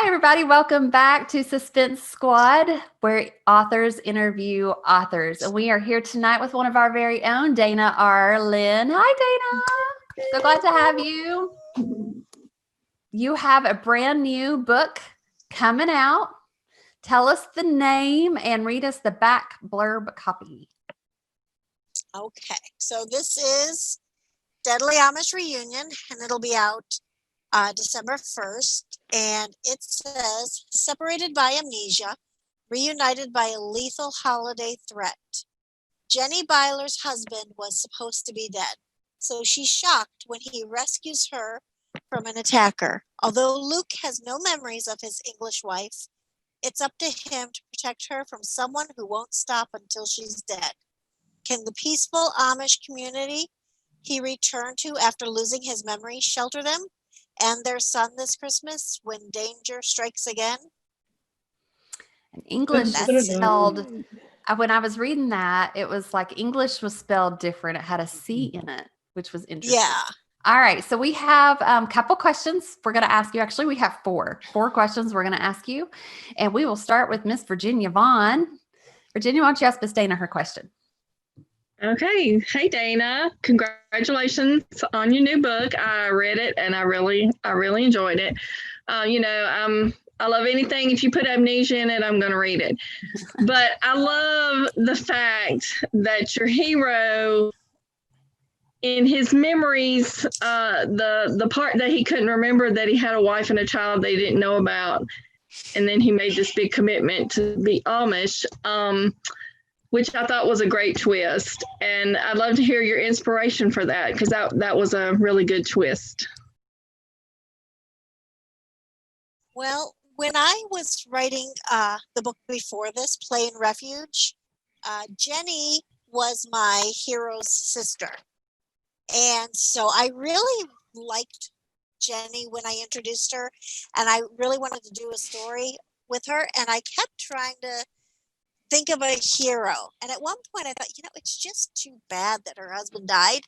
Hi, everybody. Welcome back to Suspense Squad, where authors interview authors. And we are here tonight with one of our very own, Dana R Lynn. Hi, Dana. So glad to have you. You have a brand new book coming out. Tell us the name and read us the back blurb copy. Okay, so this is Deadly Amish Reunion, and it'll be out December 1st. And it says, separated by amnesia, reunited by a lethal holiday threat. Jenny Byler's husband was supposed to be dead, so she's shocked when he rescues her from an attacker. Although Luke has no memories of his English wife, it's up to him to protect her from someone who won't stop until she's dead. Can the peaceful Amish community he returned to after losing his memory shelter them and their son this Christmas when danger strikes again? And English is spelled, when I was reading that, it was like English was spelled different. It had a C in it, which was interesting. Yeah. All right. So we have a couple questions we're going to ask you. Actually, we have four questions we're going to ask you. And we will start with Miss Virginia Vaughn. Virginia, why don't you ask Miss Dana her question? Okay. Hey, Dana. Congratulations on your new book. I read it and I really enjoyed it. I love anything. If you put amnesia in it, I'm going to read it. But I love the fact that your hero, in his memories, the part that he couldn't remember that he had a wife and a child they didn't know about, and then he made this big commitment to be Amish, which I thought was a great twist. And I'd love to hear your inspiration for that, because that was a really good twist. Well, when I was writing the book before this, Play in Refuge, Jenny was my hero's sister. And so I really liked Jenny when I introduced her, and I really wanted to do a story with her. And I kept trying to think of a hero. And at one point I thought, it's just too bad that her husband died.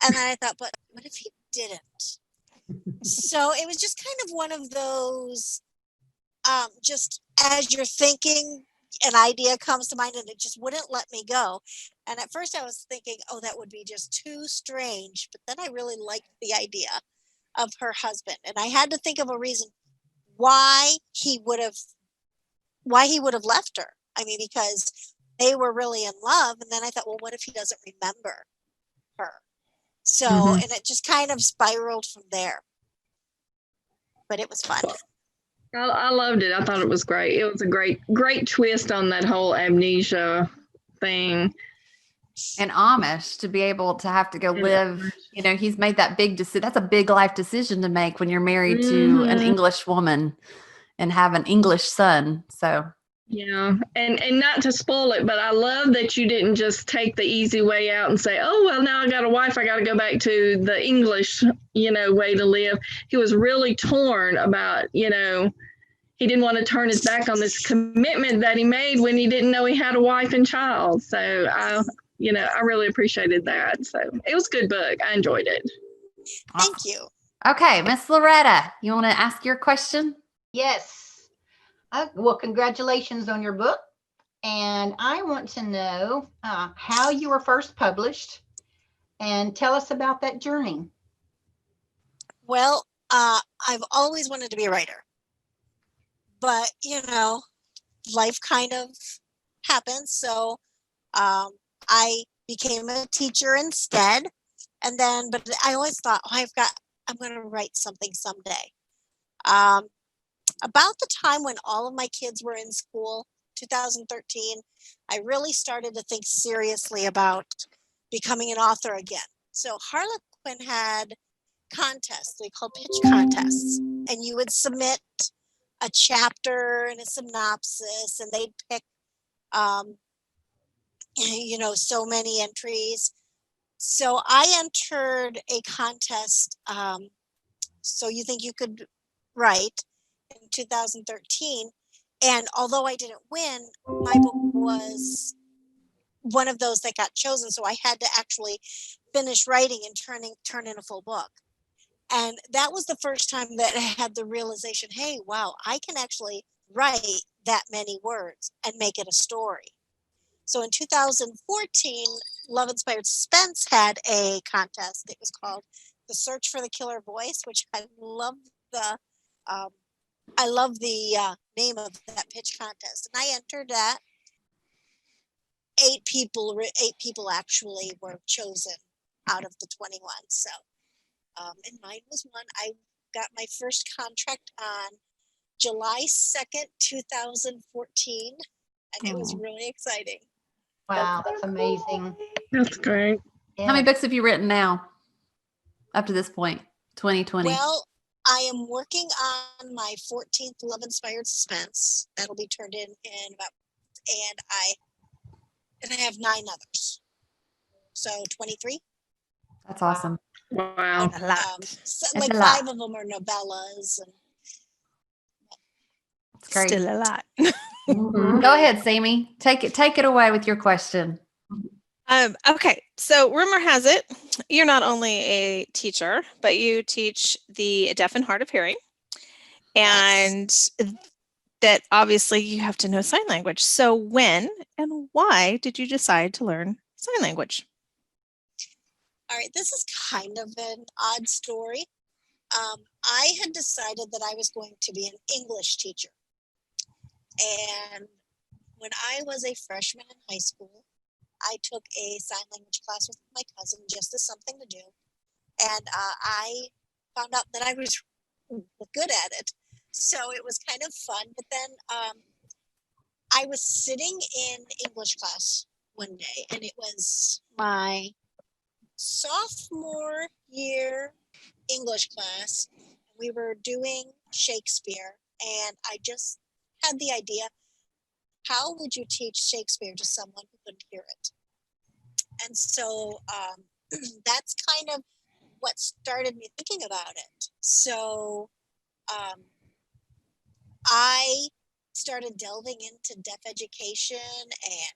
And then I thought, but what if he didn't? So it was just kind of one of those, just as you're thinking, an idea comes to mind and it just wouldn't let me go. And at first I was thinking, oh, that would be just too strange. But then I really liked the idea of her husband. And I had to think of a reason why he would have left her. I mean, because they were really in love. And then I thought, well, what if he doesn't remember her? So, and it just kind of spiraled from there. But it was fun. I loved it. I thought it was great. It was a great twist on that whole amnesia thing. And Amish, to be able to have to go live, he's made that big decision. That's a big life decision to make when you're married to an English woman and have an English son. So yeah, and not to spoil it, but I love that you didn't just take the easy way out and say, oh, well, now I got a wife, I got to go back to the English, way to live. He was really torn about, he didn't want to turn his back on this commitment that he made when he didn't know he had a wife and child. So I really appreciated that. So it was a good book. I enjoyed it. Awesome. Thank you. Okay, Miss Loretta, you want to ask your question? Yes. Well, congratulations on your book. And I want to know how you were first published and tell us about that journey. Well, I've always wanted to be a writer. But, life kind of happens. So I became a teacher instead. And then, but I always thought, I'm going to write something someday. About the time when all of my kids were in school, 2013, I really started to think seriously about becoming an author again. So Harlequin had contests, they called pitch contests, and you would submit a chapter and a synopsis, and they'd pick, so many entries. So I entered a contest, So You Think You Could Write, in 2013. And although I didn't win, my book was one of those that got chosen. So I had to actually finish writing and turn in a full book. And that was the first time that I had the realization, hey, wow, I can actually write that many words and make it a story. So in 2014, Love Inspired Suspense had a contest. It was called The Search for the Killer Voice, which the um, I love the name of that pitch contest. And I entered that. Eight people actually were chosen out of the 21. So, and mine was one. I got my first contract on July 2nd, 2014, and it was really exciting. Wow, that's amazing. That's great. How many Yeah. books have you written now up to this point? 2020. Well, I am working on my 14th Love Inspired Suspense. That'll be turned in about, and I have 9 others. So 23. That's awesome. Wow. A lot. So, That's like a lot. 5 of them are novellas. And It's great. Still a lot. Mhm. Go ahead, Sami. Take it away with your question. Okay, so rumor has it you're not only a teacher, but you teach the deaf and hard of hearing, and that obviously you have to know sign language. So when and why did you decide to learn sign language? all right, this is kind of an odd story. I had decided that I was going to be an English teacher. And when I was a freshman in high school, I took a sign language class with my cousin just as something to do. And I found out that I was good at it. So it was kind of fun. But then I was sitting in English class one day, and it was my sophomore year English class. We were doing Shakespeare, and I just had the idea, how would you teach Shakespeare to someone who couldn't hear it? And so that's kind of what started me thinking about it. So I started delving into deaf education and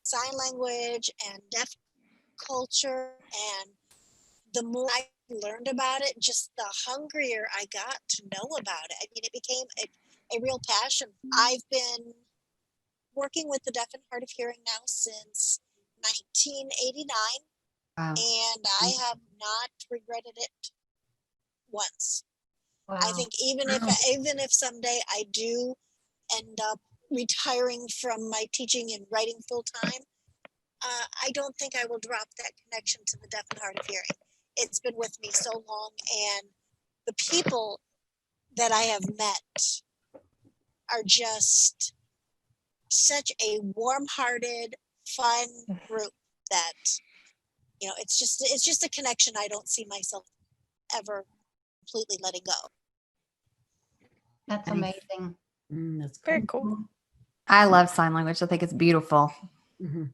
sign language and deaf culture. And the more I learned about it, just the hungrier I got to know about it. I mean, it became a real passion. I've been working with the deaf and hard of hearing now since 1989, Wow. and I have not regretted it once. Wow. I think even if someday I do end up retiring from my teaching and writing full time, I don't think I will drop that connection to the deaf and hard of hearing. It's been with me so long, and the people that I have met are just such a warm-hearted, fun group that, it's just a connection I don't see myself ever completely letting go. That's Nice. amazing. That's Very cool. cool. I love sign language. I think it's beautiful. Mhm.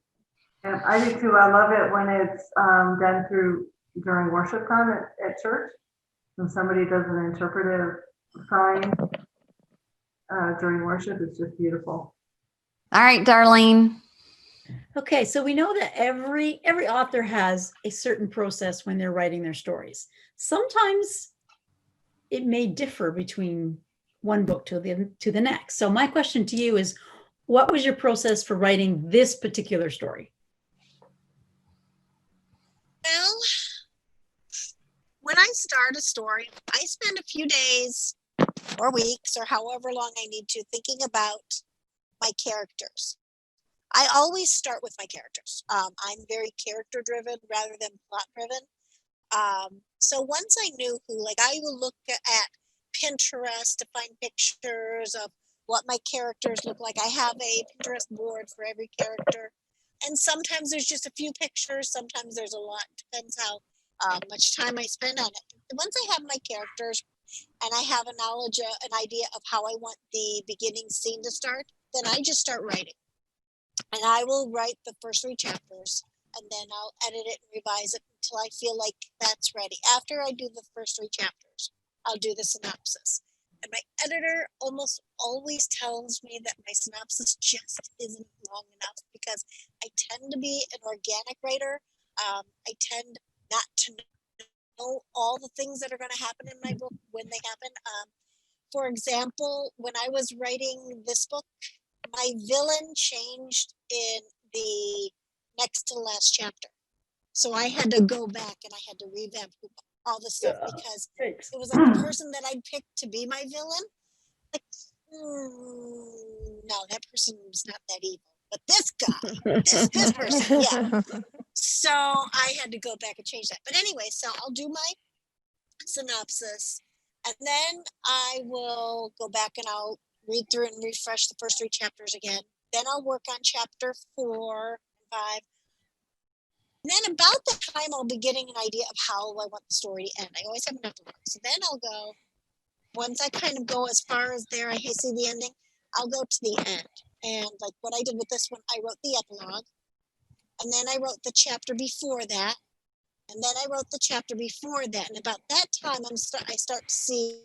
Yeah, I do too. I love it when it's done during worship time at church. When somebody does an interpretive sign during worship, it's just beautiful. All right, Darlene. Okay, so we know that every author has a certain process when they're writing their stories. Sometimes it may differ between one book to the next. So my question to you is, what was your process for writing this particular story? Well, when I start a story, I spend a few days or weeks or however long I need to thinking about my characters. I always start with my characters. I'm very character driven rather than plot driven. So once I knew I will look at Pinterest to find pictures of what my characters look like. I have a Pinterest board for every character. And sometimes there's just a few pictures. Sometimes there's a lot. Depends how much time I spend on it. Once I have my characters and I have an idea of how I want the beginning scene to start, then I just start writing. And I will write the first 3 chapters, and then I'll edit it and revise it until I feel like that's ready. After I do the first 3 chapters, I'll do the synopsis. And my editor almost always tells me that my synopsis just isn't long enough because I tend to be an organic writer. I tend not to know all the things that are going to happen in my book when they happen. For example, when I was writing this book, my villain changed in the next to last chapter. So I had to go back and I had to revamp all the stuff because Thanks. it was like the person that I'd picked to be my villain. Like, no, that person was not that evil. But this guy, this person, yeah. So I had to go back and change that. But anyway, so I'll do my synopsis and then I will go back and I'll read through and refresh the first 3 chapters again. Then I'll work on chapter 4 and 5. And then about the time I'll be getting an idea of how I want the story to end. I always have an epilogue. So then I'll go, once I kind of go as far as there, I see the ending, I'll go to the end. And like what I did with this one, I wrote the epilogue. And then I wrote the chapter before that. And then I wrote the chapter before that. And about that time, I start to see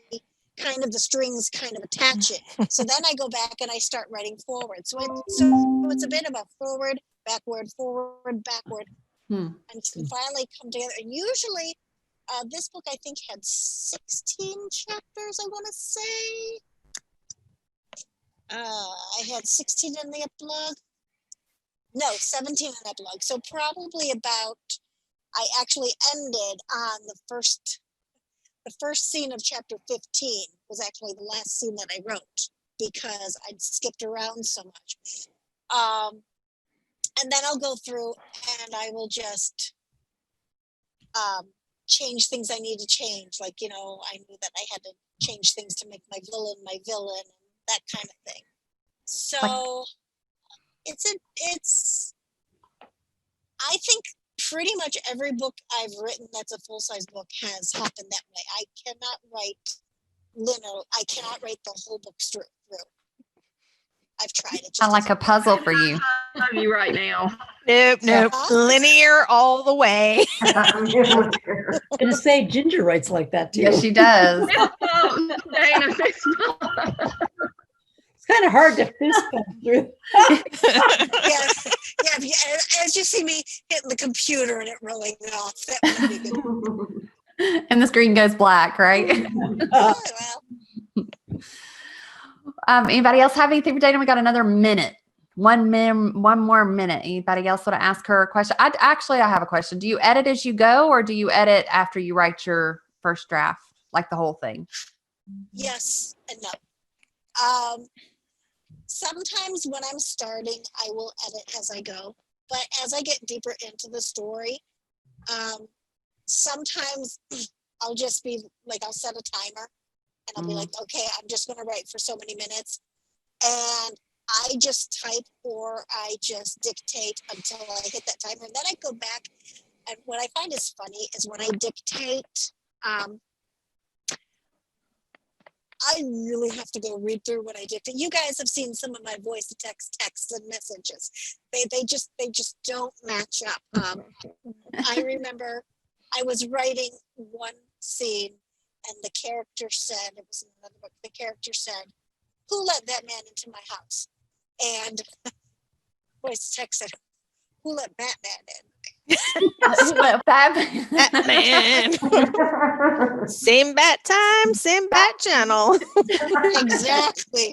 kind of the strings kind of attaching. So then I go back and I start writing forward. So it's a bit of a forward, backward, and finally come together. And usually this book, I think, had 16 chapters, I want to say. I had 16 in the epilogue. No, 17 in the epilogue. So probably about, I actually ended on the first scene of chapter 15 was actually the last scene that I wrote because I'd skipped around so much. And then I'll go through and I will just change things I need to change. Like, you know, I knew that I had to change things to make my villain, and that kind of thing. So it's I think pretty much every book I've written that's a full-size book has happened that way. I cannot write linear. I cannot write the whole book through. I've tried it. Kind of like a puzzle for you. I love you right now. Nope. Linear all the way. I'm gonna say Ginger writes like that too. Yes, she does. Dana, fist bump. It's kind of hard to fist bump through. Yeah. As you see me hitting the computer and it rolling off, that would be good. And the screen goes black, right? Well, Anybody else have anything for Dana? We got another minute. One more minute. Anybody else want to ask her a question? I have a question. Do you edit as you go, or do you edit after you write your first draft, like the whole thing? yes and no. Sometimes when I'm starting, I will edit as I go. But as I get deeper into the story, sometimes I'll just be like, I'll set a timer and I'll be like, okay, I'm just going to write for so many minutes. And I just type or I just dictate until I hit that timer. And then I go back. And what I find is funny is when I dictate, I really have to go read through what I dictate. You guys have seen some of my voice to texts and messages. They just don't match up. I remember I was writing one scene and the character said, it was in another book, the character said, "Who let that man into my house?" And voice text said, "Who let Batman in?" Batman. Same bat time, same bat channel. Exactly.